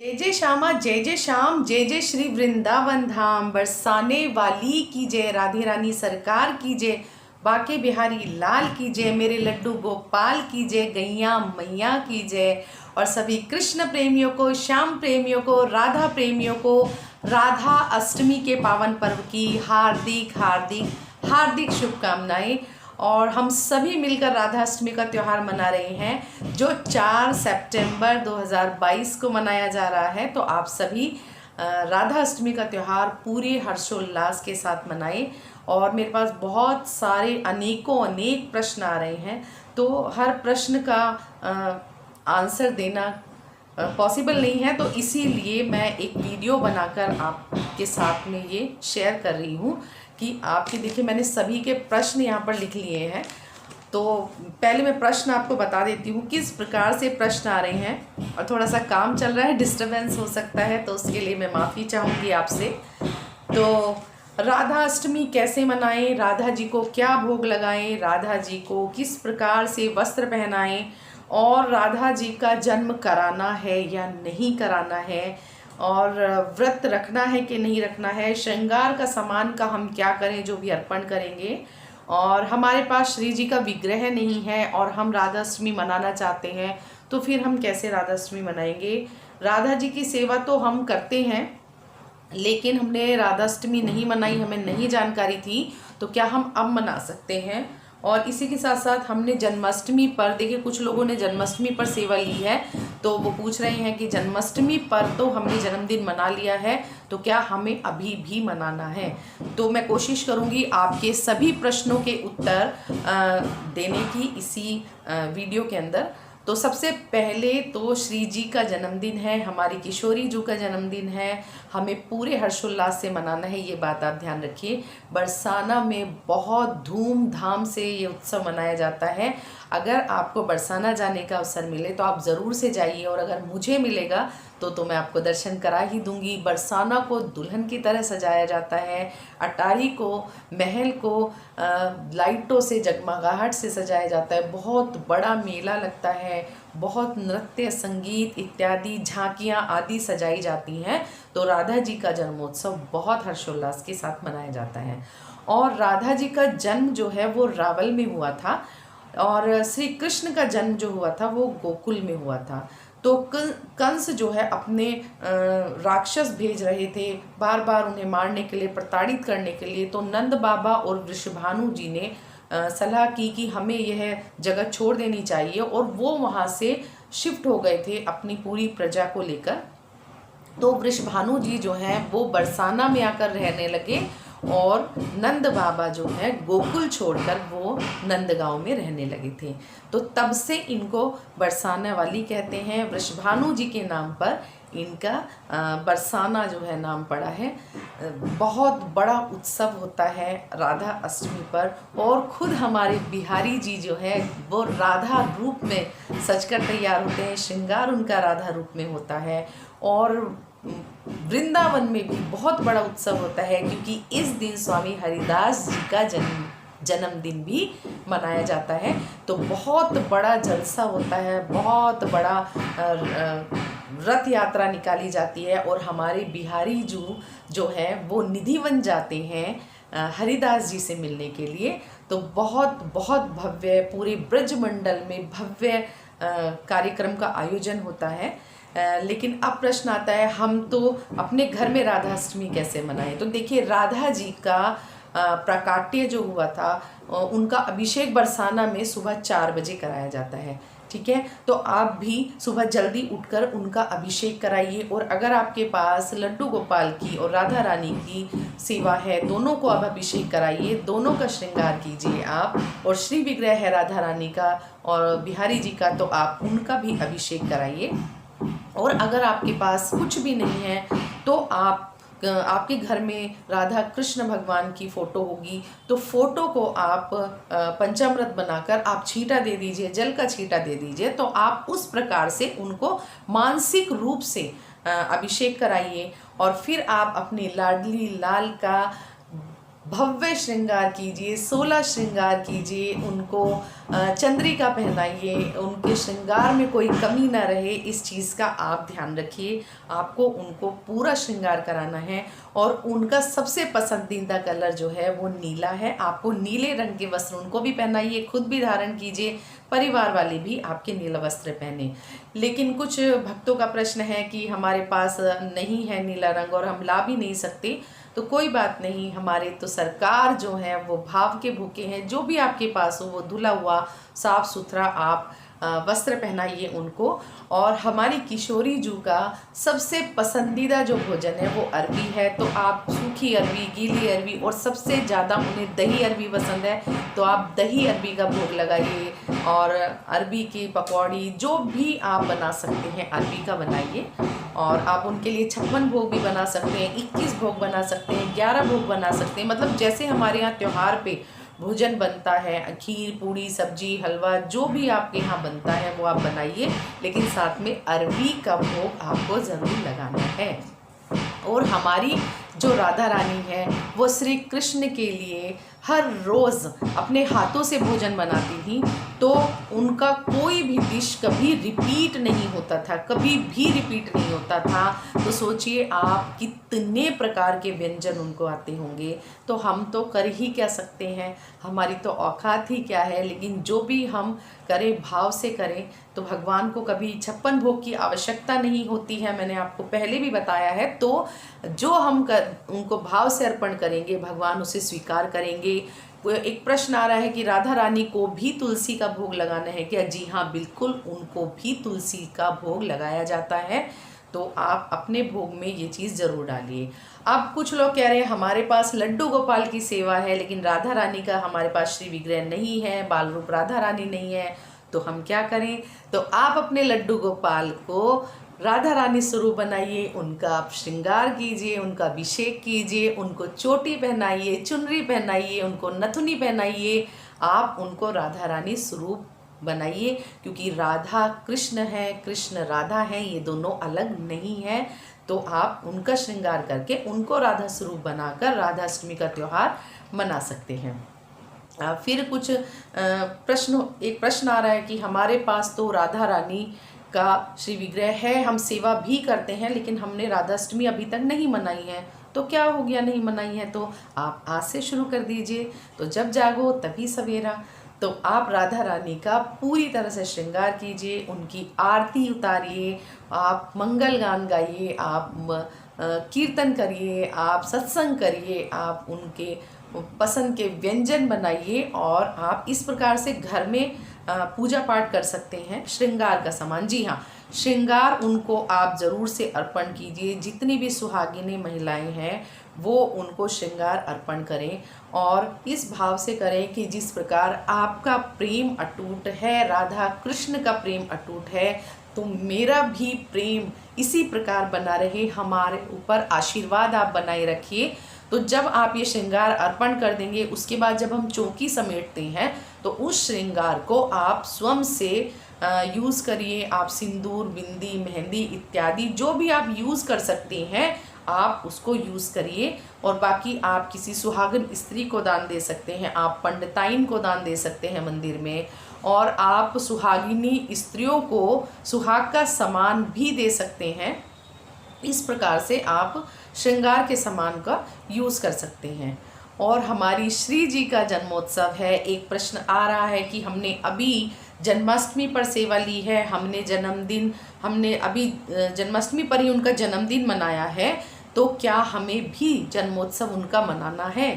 जय श्यामा जय श्याम जय श्री वृंदावन धाम। बरसाने वाली की जय, राधे रानी सरकार की जय, बाके बिहारी लाल की जय, मेरे लड्डू गोपाल की जय, गैया मैया की जय। और सभी कृष्ण प्रेमियों को, श्याम प्रेमियों को, राधा प्रेमियों को राधा अष्टमी के पावन पर्व की हार्दिक हार्दिक हार्दिक शुभकामनाएं। और हम सभी मिलकर राधा अष्टमी का त्यौहार मना रहे हैं जो 4 सितंबर 2022 को मनाया जा रहा है। तो आप सभी राधा अष्टमी का त्यौहार पूरे हर्षोल्लास के साथ मनाएं। और मेरे पास बहुत सारे अनेक प्रश्न आ रहे हैं, तो हर प्रश्न का आंसर देना पॉसिबल नहीं है, तो इसीलिए मैं एक वीडियो बनाकर आपके साथ में ये शेयर कर रही हूँ कि आपके देखिए मैंने सभी के प्रश्न यहाँ पर लिख लिए हैं। तो पहले मैं प्रश्न आपको बता देती हूँ किस प्रकार से प्रश्न आ रहे हैं। और थोड़ा सा काम चल रहा है, डिस्टरबेंस हो सकता है, तो उसके लिए मैं माफ़ी चाहूँगी आपसे। तो राधा अष्टमी कैसे मनाएं, राधा जी को क्या भोग लगाएं, राधा जी को किस प्रकार से वस्त्र पहनाएं, और राधा जी का जन्म कराना है या नहीं कराना है, और व्रत रखना है कि नहीं रखना है, श्रृंगार का सामान का हम क्या करें जो भी अर्पण करेंगे। और हमारे पास श्री जी का विग्रह नहीं है और हम राधा अष्टमी मनाना चाहते हैं, तो फिर हम कैसे राधा अष्टमी मनाएंगे। राधा जी की सेवा तो हम करते हैं, लेकिन हमने राधा अष्टमी नहीं मनाई, हमें नहीं जानकारी थी, तो क्या हम अब मना सकते हैं। और इसी के साथ साथ हमने जन्माष्टमी पर, देखिए कुछ लोगों ने जन्माष्टमी पर सेवा ली है, तो वो पूछ रहे हैं कि जन्माष्टमी पर तो हमने जन्मदिन मना लिया है, तो क्या हमें अभी भी मनाना है। तो मैं कोशिश करूंगी आपके सभी प्रश्नों के उत्तर देने की इसी वीडियो के अंदर। तो सबसे पहले तो श्री जी का जन्मदिन है, हमारी किशोरी जी का जन्मदिन है, हमें पूरे हर्षोल्लास से मनाना है, ये बात आप ध्यान रखिए। बरसाना में बहुत धूमधाम से ये उत्सव मनाया जाता है। अगर आपको बरसाना जाने का अवसर मिले तो आप ज़रूर से जाइए, और अगर मुझे मिलेगा तो मैं आपको दर्शन करा ही दूंगी। बरसाना को दुल्हन की तरह सजाया जाता है, अटारी को, महल को लाइटों से, जगमगाहट से सजाया जाता है, बहुत बड़ा मेला लगता है, बहुत नृत्य, संगीत इत्यादि झांकियाँ आदि सजाई जाती हैं। तो राधा जी का जन्मोत्सव बहुत हर्षोल्लास के साथ मनाया जाता है। और राधा जी का जन्म जो है वो रावल में हुआ था, और श्री कृष्ण का जन्म जो हुआ था वो गोकुल में हुआ था। तो कंस जो है अपने राक्षस भेज रहे थे बार बार उन्हें मारने के लिए, प्रताड़ित करने के लिए। तो नंद बाबा और वृषभानु जी ने सलाह की कि हमें यह जगह छोड़ देनी चाहिए, और वो वहाँ से शिफ्ट हो गए थे अपनी पूरी प्रजा को लेकर। तो वृषभानु जी जो हैं वो बरसाना में आकर रहने लगे, और नंद बाबा जो है गोकुल छोड़कर वो नंदगांव में रहने लगे थे। तो तब से इनको बरसाना वाली कहते हैं। वृषभानु जी के नाम पर इनका बरसाना जो है नाम पड़ा है। बहुत बड़ा उत्सव होता है राधा अष्टमी पर, और खुद हमारे बिहारी जी जो है वो राधा रूप में सजकर तैयार होते हैं, श्रृंगार उनका राधा रूप में होता है। और वृंदावन में भी बहुत बड़ा उत्सव होता है, क्योंकि इस दिन स्वामी हरिदास जी का जन्मदिन भी मनाया जाता है। तो बहुत बड़ा जलसा होता है, बहुत बड़ा रथ यात्रा निकाली जाती है, और हमारे बिहारी जो है वो निधिवन जाते हैं हरिदास जी से मिलने के लिए। तो बहुत बहुत भव्य, पूरे ब्रजमंडल में भव्य कार्यक्रम का आयोजन होता है। लेकिन अब प्रश्न आता है हम तो अपने घर में राधा अष्टमी कैसे मनाएं। तो देखिए राधा जी का प्राकाट्य जो हुआ था, उनका अभिषेक बरसाना में सुबह 4 बजे कराया जाता है, ठीक है। तो आप भी सुबह जल्दी उठकर उनका अभिषेक कराइए, और अगर आपके पास लड्डू गोपाल की और राधा रानी की सेवा है, दोनों को आप अभिषेक कराइए, दोनों का श्रृंगार कीजिए आप। और श्री विग्रह है राधा रानी का और बिहारी जी का, तो आप उनका भी अभिषेक कराइए। और अगर आपके पास कुछ भी नहीं है तो आपके घर में राधा कृष्ण भगवान की फ़ोटो होगी, तो फ़ोटो को आप पंचामृत बनाकर आप छींटा दे दीजिए, जल का छींटा दे दीजिए। तो आप उस प्रकार से उनको मानसिक रूप से अभिषेक कराइए, और फिर आप अपनी लाडली लाल का भव्य श्रृंगार कीजिए, 16 श्रृंगार कीजिए, उनको चंद्रिका पहनाइए, उनके श्रृंगार में कोई कमी ना रहे, इस चीज़ का आप ध्यान रखिए। आपको उनको पूरा श्रृंगार कराना है और उनका सबसे पसंदीदा कलर जो है वो नीला है। आपको नीले रंग के वस्त्र उनको भी पहनाइए, खुद भी धारण कीजिए, परिवार वाले भी आपके नीला वस्त्र पहने। लेकिन कुछ भक्तों का प्रश्न है कि हमारे पास नहीं है नीला रंग और हम ला भी नहीं सकते, तो कोई बात नहीं, हमारे तो सरकार जो है वो भाव के भूखे हैं। जो भी आपके पास हो वो धुला हुआ साफ सुथरा आप वस्त्र पहनाइए उनको। और हमारी किशोरी जू का सबसे पसंदीदा जो भोजन है वो अरबी है, तो आप सूखी अरबी, गीली अरबी और सबसे ज़्यादा उन्हें दही अरबी पसंद है, तो आप दही अरबी का भोग लगाइए। और अरबी की पकौड़ी जो भी आप बना सकते हैं अरबी का बनाइए। और आप उनके लिए 56 भोग भी बना सकते हैं, 21 भोग बना सकते हैं, 11 भोग बना सकते हैं। मतलब जैसे हमारे यहाँ त्योहार पे भोजन बनता है, खीर, पूड़ी, सब्जी, हलवा, जो भी आपके यहाँ बनता है वो आप बनाइए, लेकिन साथ में अरबी का भोग आपको ज़रूर लगाना है। और हमारी जो राधा रानी है वो श्री कृष्ण के लिए हर रोज़ अपने हाथों से भोजन बनाती थी, तो उनका कोई भी डिश कभी रिपीट नहीं होता था, कभी भी रिपीट नहीं होता था। तो सोचिए आप कितने प्रकार के व्यंजन उनको आते होंगे, तो हम तो कर ही क्या सकते हैं, हमारी तो औकात ही क्या है। लेकिन जो भी हम करें भाव से करें, तो भगवान को कभी 56 भोग की आवश्यकता नहीं होती है, मैंने आपको पहले भी बताया है। तो जो हम उनको भाव से अर्पण करेंगे भगवान उसे स्वीकार करेंगे। एक प्रश्न आ रहा है कि राधा रानी को भी तुलसी का भोग लगाना है क्या? जी हाँ, बिल्कुल, उनको भी तुलसी का भोग लगाया जाता है, तो आप अपने भोग में ये चीज़ ज़रूर डालिए। अब कुछ लोग कह रहे हैं हमारे पास लड्डू गोपाल की सेवा है, लेकिन राधा रानी का हमारे पास श्री विग्रह नहीं है, बाल रूप राधा रानी नहीं है, तो हम क्या करें? तो आप अपने लड्डू गोपाल को राधा रानी स्वरूप बनाइए, उनका आप श्रृंगार कीजिए, उनका अभिषेक कीजिए, उनको चोटी पहनाइए, चुनरी पहनाइए, उनको नथुनी पहनाइए, आप उनको राधा रानी स्वरूप बनाइए। क्योंकि राधा कृष्ण है, कृष्ण राधा है, ये दोनों अलग नहीं है। तो आप उनका श्रृंगार करके उनको राधा स्वरूप बनाकर राधाष्टमी का त्यौहार मना सकते हैं। फिर कुछ एक प्रश्न आ रहा है कि हमारे पास तो राधा रानी का श्री विग्रह है, हम सेवा भी करते हैं, लेकिन हमने राधाष्टमी अभी तक नहीं मनाई है, तो क्या हो गया नहीं मनाई है? तो आप आज से शुरू कर दीजिए। तो जब जागो तभी सवेरा। तो आप राधा रानी का पूरी तरह से श्रृंगार कीजिए, उनकी आरती उतारिए, आप मंगल गान गाइए, आप कीर्तन करिए, आप सत्संग करिए, आप उनके पसंद के व्यंजन बनाइए। और आप इस प्रकार से घर में पूजा पाठ कर सकते हैं श्रृंगार का सामान। जी हाँ, श्रृंगार उनको आप ज़रूर से अर्पण कीजिए। जितनी भी सुहागिनी महिलाएं हैं वो उनको श्रृंगार अर्पण करें, और इस भाव से करें कि जिस प्रकार आपका प्रेम अटूट है, राधा कृष्ण का प्रेम अटूट है, तो मेरा भी प्रेम इसी प्रकार बना रहे, हमारे ऊपर आशीर्वाद आप बनाए रखिए। तो जब आप ये श्रृंगार अर्पण कर देंगे, उसके बाद जब हम चौकी समेटते हैं तो उस श्रृंगार को आप स्वयं से यूज़ करिए। आप सिंदूर, बिंदी, मेहंदी इत्यादि जो भी आप यूज़ कर सकते हैं आप उसको यूज़ करिए। और बाकी आप किसी सुहागन स्त्री को दान दे सकते हैं, आप पंडिताइन को दान दे सकते हैं मंदिर में, और आप सुहागिनी स्त्रियों को सुहाग का सामान भी दे सकते हैं। इस प्रकार से आप श्रृंगार के सामान का यूज़ कर सकते हैं। और हमारी श्री जी का जन्मोत्सव है। एक प्रश्न आ रहा है कि हमने अभी जन्माष्टमी पर सेवा ली है, हमने अभी जन्माष्टमी पर ही उनका जन्मदिन मनाया है, तो क्या हमें भी जन्मोत्सव उनका मनाना है?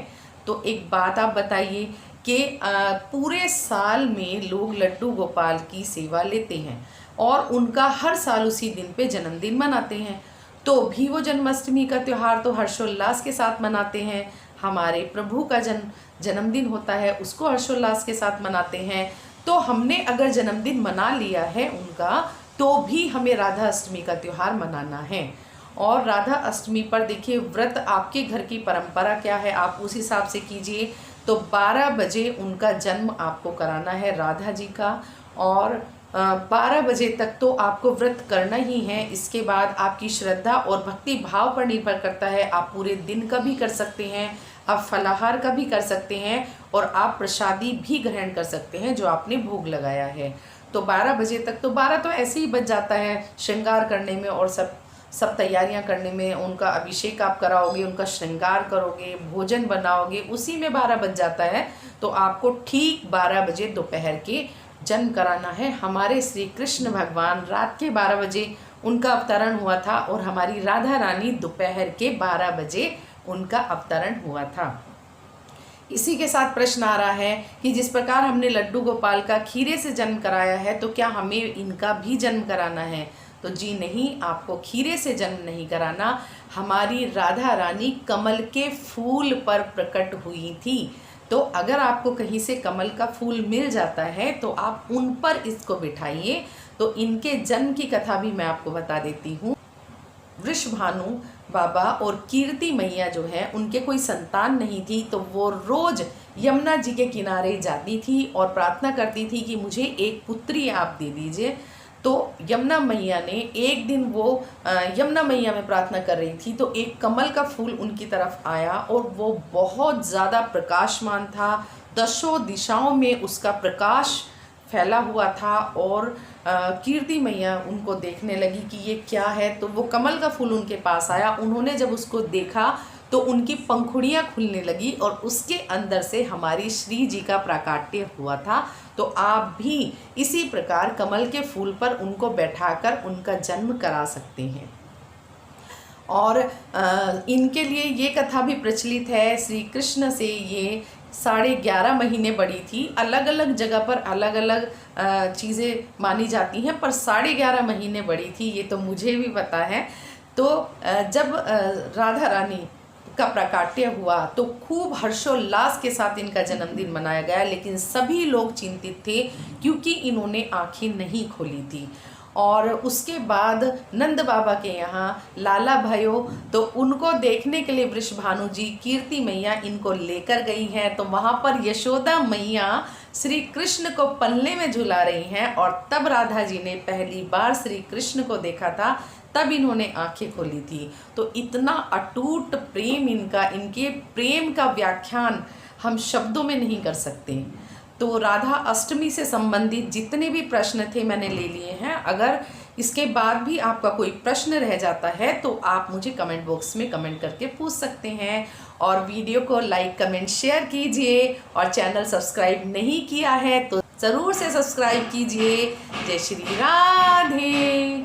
तो एक बात आप बताइए कि पूरे साल में लोग लड्डू गोपाल की सेवा लेते हैं और उनका हर साल उसी दिन पे जन्मदिन मनाते हैं, तो भी वो जन्माष्टमी का त्यौहार तो हर्षोल्लास के साथ मनाते हैं। हमारे प्रभु का जन्मदिन होता है, उसको हर्षोल्लास के साथ मनाते हैं। तो हमने अगर जन्मदिन मना लिया है उनका, तो भी हमें राधा अष्टमी का त्यौहार मनाना है। और राधा अष्टमी पर देखिए, व्रत आपके घर की परंपरा क्या है आप उस हिसाब से कीजिए। तो 12 बजे उनका जन्म आपको कराना है राधा जी का, और 12 बजे तक तो आपको व्रत करना ही है। इसके बाद आपकी श्रद्धा और भक्ति भाव पर निर्भर करता है। आप पूरे दिन का भी कर सकते हैं, आप फलाहार का भी कर सकते हैं और आप प्रसादी भी ग्रहण कर सकते हैं जो आपने भोग लगाया है। तो 12 बजे तक, तो 12 तो ऐसे ही बच जाता है श्रृंगार करने में और सब तैयारियां करने में। उनका अभिषेक आप कराओगे, उनका श्रृंगार करोगे, भोजन बनाओगे, उसी में 12 बज जाता है। तो आपको ठीक 12 बजे दोपहर के जन्म कराना है। हमारे श्री कृष्ण भगवान रात के 12 बजे उनका अवतरण हुआ था और हमारी राधा रानी दोपहर के 12 बजे उनका अवतरण हुआ था। इसी के साथ प्रश्न आ रहा है कि जिस प्रकार हमने लड्डू गोपाल का खीरे से जन्म कराया है तो क्या हमें इनका भी जन्म कराना है? तो जी नहीं, आपको खीरे से जन्म नहीं कराना। हमारी राधा रानी कमल के फूल पर प्रकट हुई थी, तो अगर आपको कहीं से कमल का फूल मिल जाता है तो आप उन पर इसको बिठाइए। तो इनके जन्म की कथा भी मैं आपको बता देती हूँ। वृषभानु बाबा और कीर्ति मैया जो है, उनके कोई संतान नहीं थी, तो वो रोज यमुना जी के किनारे जाती थी और प्रार्थना करती थी कि मुझे एक पुत्री आप दे दीजिए। तो यमुना मैया ने एक दिन, वो यमुना मैया में प्रार्थना कर रही थी, तो एक कमल का फूल उनकी तरफ आया और वो बहुत ज़्यादा प्रकाशमान था। 10 दिशाओं में उसका प्रकाश फैला हुआ था और कीर्ति मैया उनको देखने लगी कि ये क्या है। तो वो कमल का फूल उनके पास आया। उन्होंने जब उसको देखा तो उनकी पंखुड़ियाँ खुलने लगी और उसके अंदर से हमारी श्री जी का प्राकट्य हुआ था। तो आप भी इसी प्रकार कमल के फूल पर उनको बैठाकर उनका जन्म करा सकते हैं। और इनके लिए ये कथा भी प्रचलित है, श्री कृष्ण से ये 11.5 महीने बड़ी थी। अलग अलग जगह पर अलग अलग चीज़ें मानी जाती हैं, पर 11.5 महीने बड़ी थी, ये तो मुझे भी पता है। तो जब राधा रानी का प्राकट्य हुआ तो खूब हर्षोल्लास के साथ इनका जन्मदिन मनाया गया, लेकिन सभी लोग चिंतित थे क्योंकि इन्होंने आंखें नहीं खोली थी। और उसके बाद नंद बाबा के यहाँ लाला भयो, तो उनको देखने के लिए वृषभानु जी, कीर्ति मैया इनको लेकर गई हैं। तो वहाँ पर यशोदा मैया श्री कृष्ण को पल्ले में झुला रही हैं और तब राधा जी ने पहली बार श्री कृष्ण को देखा था, तब इन्होंने आंखें खोली थी। तो इतना अटूट प्रेम इनका, इनके प्रेम का व्याख्यान हम शब्दों में नहीं कर सकते। तो राधा अष्टमी से संबंधित जितने भी प्रश्न थे मैंने ले लिए हैं। अगर इसके बाद भी आपका कोई प्रश्न रह जाता है तो आप मुझे कमेंट बॉक्स में कमेंट करके पूछ सकते हैं। और वीडियो को लाइक, कमेंट, शेयर कीजिए और चैनल सब्सक्राइब नहीं किया है तो ज़रूर से सब्सक्राइब कीजिए। जय श्री राधे।